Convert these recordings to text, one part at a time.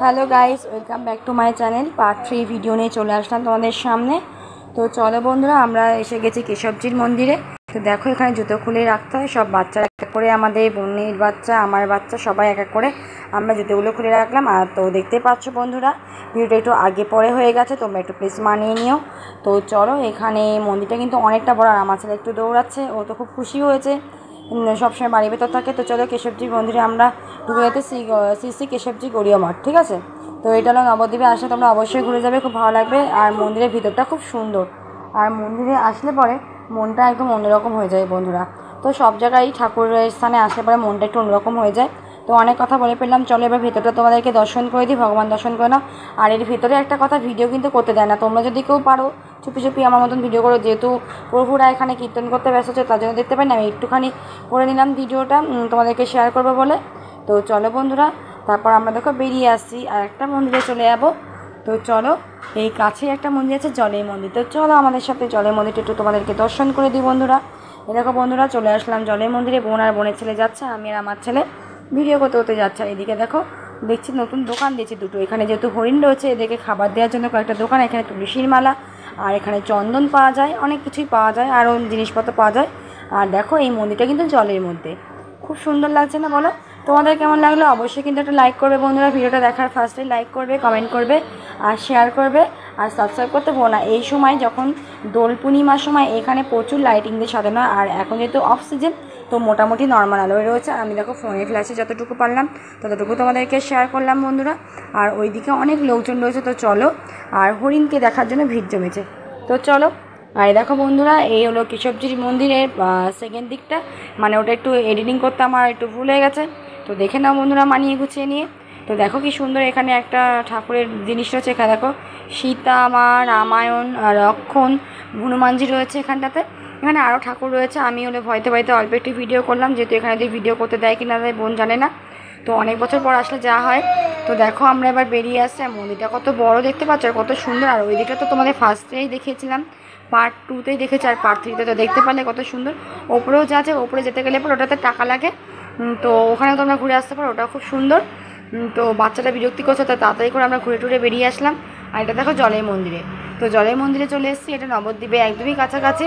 Hello guys, welcome back to my channel. Part 3 video নিয়ে চলে আসলাম তোমাদের সামনে। তো চলো বন্ধুরা, আমরা এসে গেছি কেশবজির মন্দিরে। তো দেখো, এখানে জুতো খুলে রাখতে হয়। সব বাচ্চারা এক এক করে, আমাদের বোনের বাচ্চা, আমার বাচ্চা, সবাই এক এক করে আমরা জুতোগুলো খুলে রাখলাম। আর তো দেখতে পাচ্ছ বন্ধুরা, ভিডিওটা একটু আগে পরে হয়ে গেছে, তোমরা একটু প্লিজ মানিয়ে নিও। তো চলো, এখানে মন্দিরটা কিন্তু অনেকটা বড়। আর আমার ছেলে একটু দৌড়াচ্ছে, ও তো খুব খুশি হয়েছে, সবসময় বাড়ির ভেতর থাকে। তো চলো, কেশবজির মন্দিরে আমরা ঢুকে যেতে শ্রী কেশবজি গড়িয়া মঠ, ঠিক আছে। তো এটা হলো নবদ্বীপে আসলে তোমরা অবশ্যই ঘুরে যাবে, খুব ভালো লাগবে। আর মন্দিরের ভিতরটা খুব সুন্দর। আর মন্দিরে আসলে পরে মনটা একদম অন্যরকম হয়ে যায় বন্ধুরা। তো সব জায়গায় ঠাকুরের স্থানে আসলে পরে মনটা একটু অন্যরকম হয়ে যায়। তো অনেক কথা বলে ফেললাম, চলো এবার ভেতরটা তোমাদেরকে দর্শন করে দিই, ভগবান দর্শন করে নাও। আর এর ভেতরে একটা কথা, ভিডিও কিন্তু করতে দেয় না। তোমরা যদি কেউ পারো চুপি চুপি আমার মতন ভিডিও করো, যেহেতু প্রভুরা এখানে কীর্তন করতে ব্যস্ত হচ্ছে, তার জন্য দেখতে পাই না। আমি একটুখানি করে নিলাম ভিডিওটা, তোমাদেরকে শেয়ার করবো বলে। তো চলো বন্ধুরা, তারপর আমরা দেখো বেরিয়ে আসছি আর একটা মন্দিরে চলে যাবো। তো চলো, এই কাছেই একটা মন্দির আছে, জলের মন্দির। তো চলো আমাদের সাথে জলের মন্দিরটা একটু তোমাদেরকে দর্শন করে দিই বন্ধুরা। এরকম বন্ধুরা, চলে আসলাম জলের মন্দিরে। বোন আর বোনের ছেলে যাচ্ছে, আমি আর আমার ছেলে ভিডিও করতে করতে যাচ্ছে। আর এদিকে দেখো, দেখছি নতুন দোকান দিয়েছে দুটো। এখানে যেহেতু হরিণ রয়েছে, এদেরকে খাবার দেওয়ার জন্য কয়েকটা দোকান। এখানে তুলসীর মালা আর এখানে চন্দন পাওয়া যায়, অনেক কিছুই পাওয়া যায়, আরও জিনিসপত্র পাওয়া যায়। আর দেখো, এই মন্দিরটা কিন্তু জলের মধ্যে, খুব সুন্দর লাগছে না বলো? তোমাদের কেমন লাগলো অবশ্যই কিন্তু একটা লাইক করবে বন্ধুরা। ভিডিওটা দেখার ফার্স্টে লাইক করবে, কমেন্ট করবে আর শেয়ার করবে আর সাবস্ক্রাইব করতে ভুলো না। এই সময় যখন দোল পূর্ণিমার সময় এখানে প্রচুর লাইটিং দিয়ে সাজানো। আর এখন যেহেতু অফ সিজন, তো মোটামুটি নর্মাল আলোয় রয়েছে। আমি দেখো ফোনের ফ্ল্যাশে যতটুকু পারলাম ততটুকু তোমাদেরকে শেয়ার করলাম বন্ধুরা। আর ওইদিকে অনেক লোকজন রয়েছে, তো চলো। আর হরিণকে দেখার জন্য ভিড় জমেছে, তো চলো। আর দেখো বন্ধুরা, এই হলো কেশবজির মন্দিরের সেকেন্ড দিকটা। মানে ওটা একটু এডিটিং করতে আমার একটু ভুল হয়ে গেছে, তো দেখে নাও বন্ধুরা মানিয়ে গুছিয়ে নিয়ে। তো দেখো কি সুন্দর এখানে একটা ঠাকুরের জিনিস রয়েছে। এখানে দেখো সীতা মা, রামায়ণ, লক্ষণ, হনুমানজি রয়েছে এখানটাতে। এখানে আরও ঠাকুর রয়েছে। আমি হলে ভয়তে ভয়তে অল্প একটু ভিডিও করলাম, যেহেতু এখানে যদি ভিডিও করতে দেয় কিনা দেয় বোন জানে না। তো অনেক বছর পর আসলে যা হয়। তো দেখো, আমরা এবার বেরিয়ে আসছি। আর মন্দিরটা কত বড় দেখতে পাচ্ছ, আর কত সুন্দর। আর ওই দিকটা তো তোমাদের ফার্স্টেই দেখিয়েছিলাম, পার্ট 2তেই দেখেছি। আর পার্ট 3তে তো দেখতে পারলে কত সুন্দর। ওপরেও যা আছে, ওপরে যেতে গেলে পর ওটাতে টাকা লাগে, তো ওখানেও তোমরা ঘুরে আসতে পারো, ওটাও খুব সুন্দর। তো বাচ্চাটা বিরক্তি করছে, তো তাড়াতাড়ি করে আমরা ঘুরে টুরে বেরিয়ে আসলাম। আর এটা দেখো জলের মন্দিরে। তো জলের মন্দিরে চলে এসেছি। এটা নবদ্বীপে একদমই কাছাকাছি।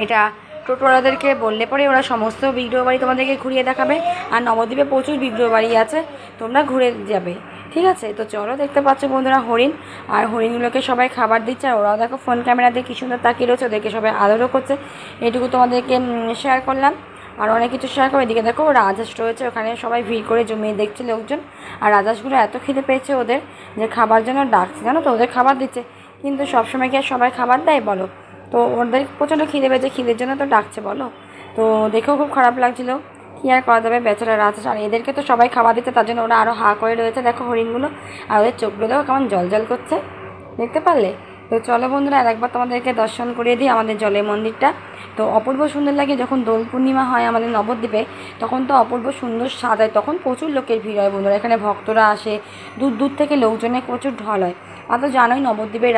এটা টোটোওয়ালাদেরকে বললে পরে ওরা সমস্ত বিগ্রহ বাড়ি তোমাদেরকে ঘুরিয়ে দেখাবে। আর নবদ্বীপে প্রচুর বিগ্রহ বাড়ি আছে, তোমরা ঘুরে যাবে, ঠিক আছে। তো চলো, দেখতে পাচ্ছ বন্ধুরা হরিণ। আর হরিণগুলোকে সবাই খাবার দিচ্ছে। আর ওরাও দেখো ফোন ক্যামেরা দিয়ে কী সুন্দর তাকিয়ে রয়েছে, ওদেরকে সবাই আদরও করছে। এটুকু তোমাদেরকে শেয়ার করলাম। আর অনেক কিছু শেয়ার করে। এদিকে দেখো রাজহাঁস রয়েছে, ওখানে সবাই ভিড় করে জমিয়ে দেখছে লোকজন। আর রাজহাঁসগুলো এত খিদে পেয়েছে ওদের, যে খাবার জন্য ডাকছে, জানো তো, ওদের খাবার দিচ্ছে। কিন্তু সবসময় কি আর সবাই খাবার দেয় বলো? তো ওদের প্রচণ্ড খিদে পেয়েছে, খিদের জন্য তো ডাকছে বলো। তো দেখেও খুব খারাপ লাগছিলো, কী আর করা যাবে, বেচারা রাজহাঁস। আর এদেরকে তো সবাই খাবার দিচ্ছে, তার জন্য ওরা আরও হা করে রয়েছে। দেখো হরিণগুলো, আর ওদের চোখগুলো দেখো কেমন জল জল করছে, দেখতে পারলে? তো চলো বন্ধুরা, আর একবার তোমাদেরকে দর্শন করিয়ে দিই আমাদের জলের মন্দিরটা। তো অপূর্ব সুন্দর লাগে যখন দোল পূর্ণিমা হয় আমাদের নবদ্বীপে, তখন তো অপূর্ব সুন্দর সাজায়, তখন প্রচুর লোকের ভিড় হয় বন্ধুরা। এখানে ভক্তরা আসে, দূর দূর থেকে লোকজনের প্রচুর ঢল হয়। আর তো জানোই নবদ্বীপের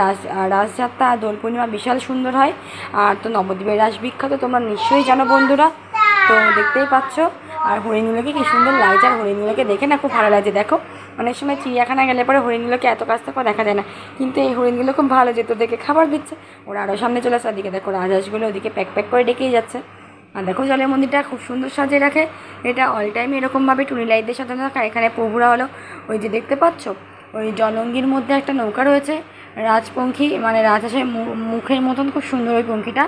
রাসযাত্রা আর দোল পূর্ণিমা বিশাল সুন্দর হয়। আর তো নবদ্বীপের রাস বিখ্যাত, তোমরা নিশ্চয়ই জানো বন্ধুরা, তো দেখতেই পাচ্ছ। আর হরিণগুলোকে কী সুন্দর লাগছে, আর হরিণগুলোকে দেখে না খুব ভালো লাগছে। দেখো, অনেক সময় চিড়িয়াখানা গেলে পরে হরিণগুলোকে এত কাছ থেকে দেখা যায় না, কিন্তু এই হরিণগুলো খুব ভালো, যে তোদেরকে খাবার দিচ্ছে। ওরা আরও সামনে চলে আসে। ওদিকে দেখো রাজহাঁসগুলো ওদিকে প্যাক প্যাক করে ডেকেই যাচ্ছে। আর দেখো জলের মন্দিরটা খুব সুন্দর সাজিয়ে রাখে। এটা অল টাইম এরকমভাবে টুনি লাইট দিয়ে সাজানো রাখা। এখানে প্রভুরা হলো ওই যে দেখতে পাচ্ছ, ওই জলঙ্গির মধ্যে একটা নৌকা রয়েছে, রাজপঙ্খী, মানে রাজহাঁসের মুখের মতন খুব সুন্দর ওই পঙ্খিটা,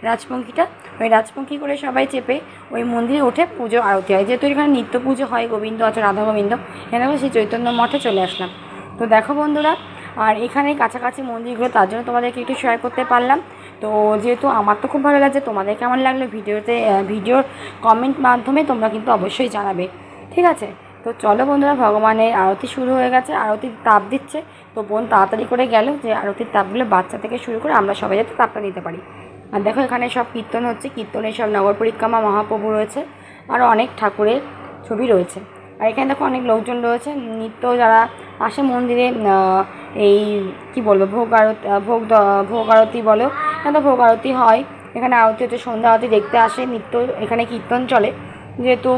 রাজপঙ্খিটা। ওই রাজপঙ্খী করে সবাই চেপে ওই মন্দিরে উঠে পুজো আরতি হয়। যেহেতু এখানে নিত্য পুজো হয়, গোবিন্দ আছে, রাধা গোবিন্দ, এখানে সেই চৈতন্য মঠে চলে আসলাম। তো দেখো বন্ধুরা, আর এখানে কাছাকাছি মন্দিরগুলো, তার জন্য তোমাদেরকে একটু শেয়ার করতে পারলাম। তো যেহেতু আমার তো খুব ভালো লাগছে, তোমাদের কেমন লাগলো ভিডিওর কমেন্ট মাধ্যমে তোমরা কিন্তু অবশ্যই জানাবে, ঠিক আছে। তো চলো বন্ধুরা, ভগবানের আরতি শুরু হয়ে গেছে, আরতির তাপ দিচ্ছে। তো বোন তাড়াতাড়ি করে গেল, যে আরতির তাপগুলো বাচ্চা থেকে শুরু করে আমরা সবাই যাতে তাপটা দিতে পারি। আর দেখো এখানে সব কীর্তন হচ্ছে, কীর্তনে সব নগর পরিক্রমা মহাপ্রভু রয়েছে, আরও অনেক ঠাকুরের ছবি রয়েছে। আর এখানে দেখো অনেক লোকজন রয়েছে, নিত্য যারা আসে মন্দিরে, এই কি বলবো, ভোগ আরতি বলো, এখানে তো ভোগ আরতি হয়। এখানে আরতি হচ্ছে, সন্ধ্যা আরতি দেখতে আসে, নিত্য এখানে কীর্তন চলে। যেহেতু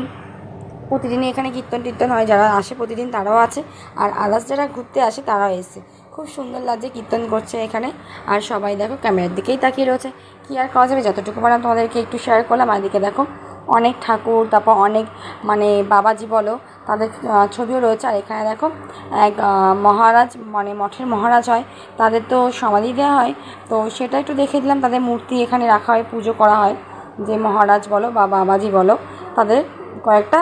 প্রতিদিনই এখানে কীর্তন টীর্তন হয়, যারা আসে প্রতিদিন তারাও আছে, আর আদার্স যারা ঘুরতে আসে তারাও এসে। খুব সুন্দর লাগছে, কীর্তন করছে এখানে। আর সবাই দেখো ক্যামেরার দিকেই তাকিয়ে রয়েছে, কী আর করা যাবে, যতটুকু পারলাম তোমাদেরকে একটু শেয়ার করলাম। আর এদিকে দেখো অনেক ঠাকুর, তারপর অনেক মানে বাবাজি বলো তাদের ছবিও রয়েছে। আর এখানে দেখো এক মহারাজ, মানে মঠের মহারাজ হয়, তাদের তো সমাধি দেওয়া হয়, তো সেটা একটু দেখে দিলাম। তাদের মূর্তি এখানে রাখা হয়, পুজো করা হয়, যে মহারাজ বলো বা বাবাজি বলো, তাদের কয়েকটা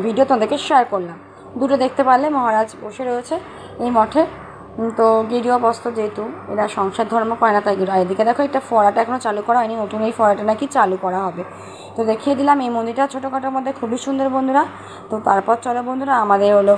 ভিডিও তোমাদেরকে শেয়ার করলাম। দুটো দেখতে পারলে মহারাজ বসে রয়েছে এই মঠে। তো গেরুয়া বস্ত্র, যেহেতু এরা সংসার ধর্ম করে না তাই গেরুয়া। এদিকে দেখো এটা ফোয়ারাটা এখনও চালু করা হয়নি, নতুন এই ফোয়ারাটা নাকি চালু করা হবে। তো দেখিয়ে দিলাম এই মন্দিরটা ছোটোখাটোর মধ্যে খুবই সুন্দর বন্ধুরা। তো তারপর চলো বন্ধুরা আমাদের হলো